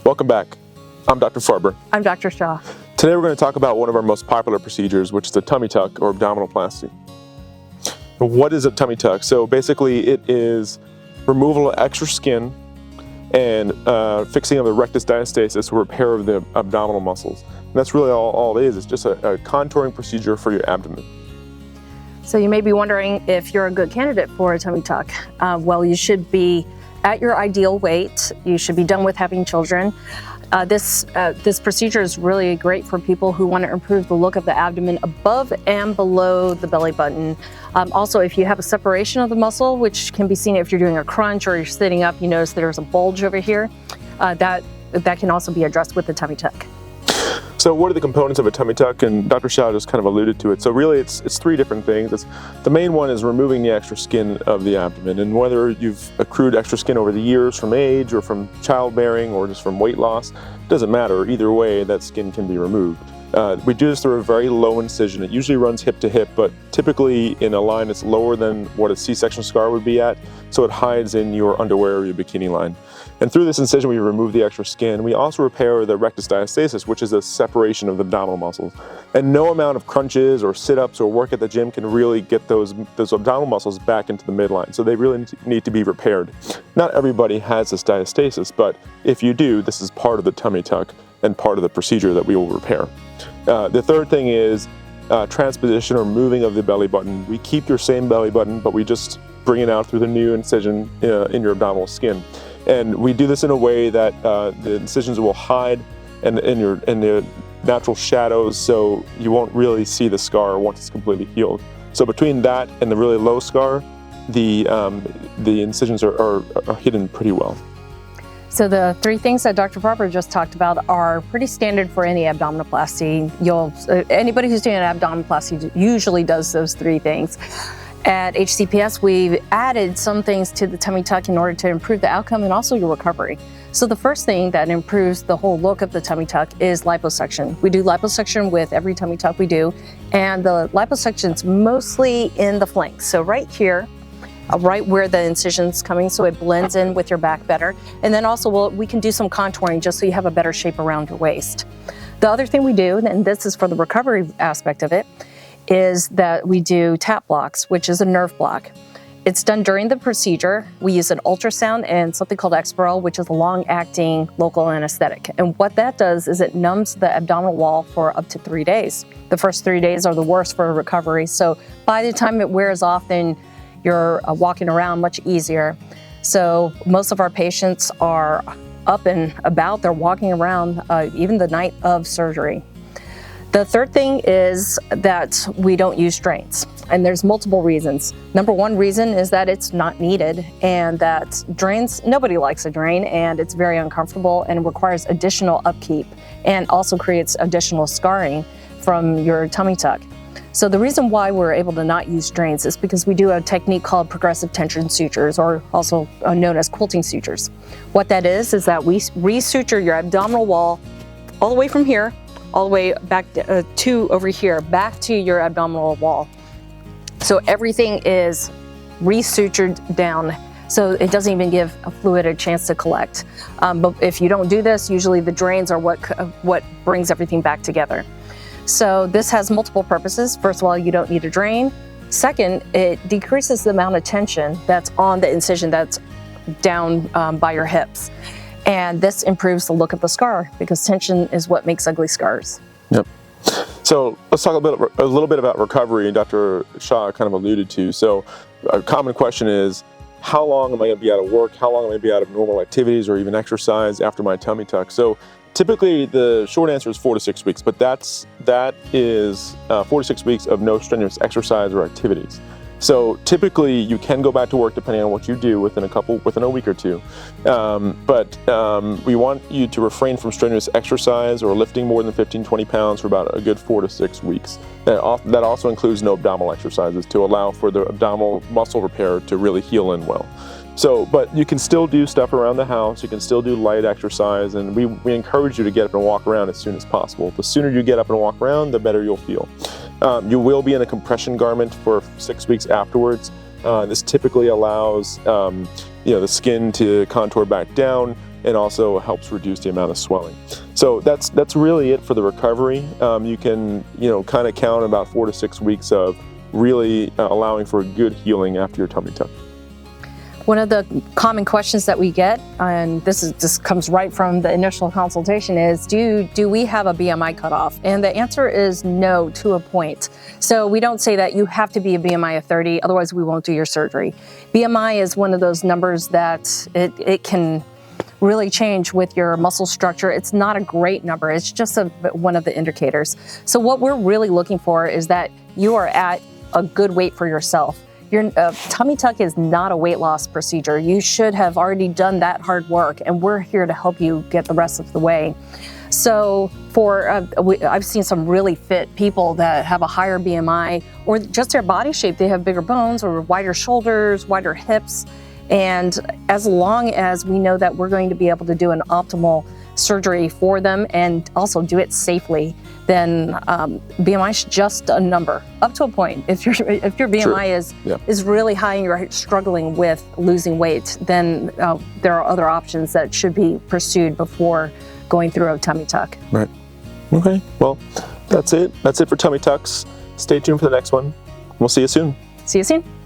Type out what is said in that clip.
Welcome back. I'm Dr. Farber. I'm Dr. Shah. Today we're going to talk about one of our most popular procedures, which is the tummy tuck or abdominoplasty. What is a tummy tuck? So basically it is removal of extra skin and fixing of the rectus diastasis, or repair of the abdominal muscles. And that's really all it is. It's just a contouring procedure for your abdomen. So you may be wondering if you're a good candidate for a tummy tuck. Well, you should be at your ideal weight. You should be done with having children. This procedure is really great for people who want to improve the look of the abdomen above and below the belly button. Also, if you have a separation of the muscle, which can be seen if you're doing a crunch or you're sitting up, you notice there's a bulge over here, that can also be addressed with the tummy tuck. So what are the components of a tummy tuck? And Dr. Shah just kind of alluded to it. So really it's three different things. The main one is removing the extra skin of the abdomen. And whether you've accrued extra skin over the years from age or from childbearing or just from weight loss, doesn't matter. Either way, that skin can be removed. We do this through a very low incision. It usually runs hip to hip, but typically in a line that's lower than what a C-section scar would be at, so it hides in your underwear or your bikini line. And through this incision, we remove the extra skin. We also repair the rectus diastasis, which is a separation of the abdominal muscles. And no amount of crunches or sit-ups or work at the gym can really get those abdominal muscles back into the midline. So they really need to be repaired. Not everybody has this diastasis, but if you do, this is part of the tummy tuck and part of the procedure that we will repair. The third thing is transposition or moving of the belly button. We keep your same belly button, but we just bring it out through the new incision in your abdominal skin. And we do this in a way that the incisions will hide in the natural shadows, so you won't really see the scar once it's completely healed. So between that and the really low scar, the incisions are hidden pretty well. So the three things that Dr. Farber just talked about are pretty standard for any abdominoplasty. Anybody who's doing an abdominoplasty usually does those three things. At HCPS, we've added some things to the tummy tuck in order to improve the outcome and also your recovery. So the first thing that improves the whole look of the tummy tuck is liposuction. We do liposuction with every tummy tuck we do, and the liposuction's mostly in the flanks. So right here, right where the incision's coming, so it blends in with your back better. And then also we can do some contouring just so you have a better shape around your waist. The other thing we do, and this is for the recovery aspect of it, is that we do tap blocks, which is a nerve block. It's done during the procedure. We use an ultrasound and something called Exparel, which is a long-acting local anesthetic. And what that does is it numbs the abdominal wall for up to 3 days. The first 3 days are the worst for recovery. So by the time it wears off, then you're walking around much easier. So most of our patients are up and about. They're walking around even the night of surgery. The third thing is that we don't use drains, and there's multiple reasons. Number one reason is that it's not needed, and that drains, nobody likes a drain, and it's very uncomfortable and requires additional upkeep and also creates additional scarring from your tummy tuck. So the reason why we're able to not use drains is because we do a technique called progressive tension sutures, or also known as quilting sutures. What that is that we re-suture your abdominal wall all the way from here, all the way back to over here, back to your abdominal wall. So everything is re-sutured down, so it doesn't even give a fluid a chance to collect. But if you don't do this, usually the drains are what brings everything back together. So this has multiple purposes. First of all, you don't need a drain. Second, it decreases the amount of tension that's on the incision that's down by your hips. And this improves the look of the scar, because tension is what makes ugly scars. Yep. So let's talk a little bit about recovery. Dr. Shah kind of alluded to. So a common question is, how long am I going to be out of work? How long am I going to be out of normal activities or even exercise after my tummy tuck? So typically the short answer is 4 to 6 weeks, but that is 4 to 6 weeks of no strenuous exercise or activities. So typically you can go back to work depending on what you do within a week or two. But we want you to refrain from strenuous exercise or lifting more than 15-20 pounds for about a good 4 to 6 weeks. That also includes no abdominal exercises to allow for the abdominal muscle repair to really heal in well. So, but you can still do stuff around the house, you can still do light exercise, and we encourage you to get up and walk around as soon as possible. The sooner you get up and walk around, the better you'll feel. You will be in a compression garment for 6 weeks afterwards. This typically allows the skin to contour back down, and also helps reduce the amount of swelling. So that's really it for the recovery. You can kind of count about 4 to 6 weeks of really allowing for a good healing after your tummy tuck. One of the common questions that we get, and this comes right from the initial consultation, is do we have a BMI cutoff? And the answer is no, to a point. So we don't say that you have to be a BMI of 30, otherwise we won't do your surgery. BMI is one of those numbers that it can really change with your muscle structure. It's not a great number, it's just one of the indicators. So what we're really looking for is that you are at a good weight for yourself. Your tummy tuck is not a weight loss procedure. You should have already done that hard work, and we're here to help you get the rest of the way. So I've seen some really fit people that have a higher BMI, or just their body shape. They have bigger bones or wider shoulders, wider hips. And as long as we know that we're going to be able to do an optimal surgery for them and also do it safely, then BMI is just a number up to a point. If your BMI is really high and you're struggling with losing weight, then there are other options that should be pursued before going through a tummy tuck. Right. Okay. Well, that's it. That's it for tummy tucks. Stay tuned for the next one. We'll see you soon. See you soon.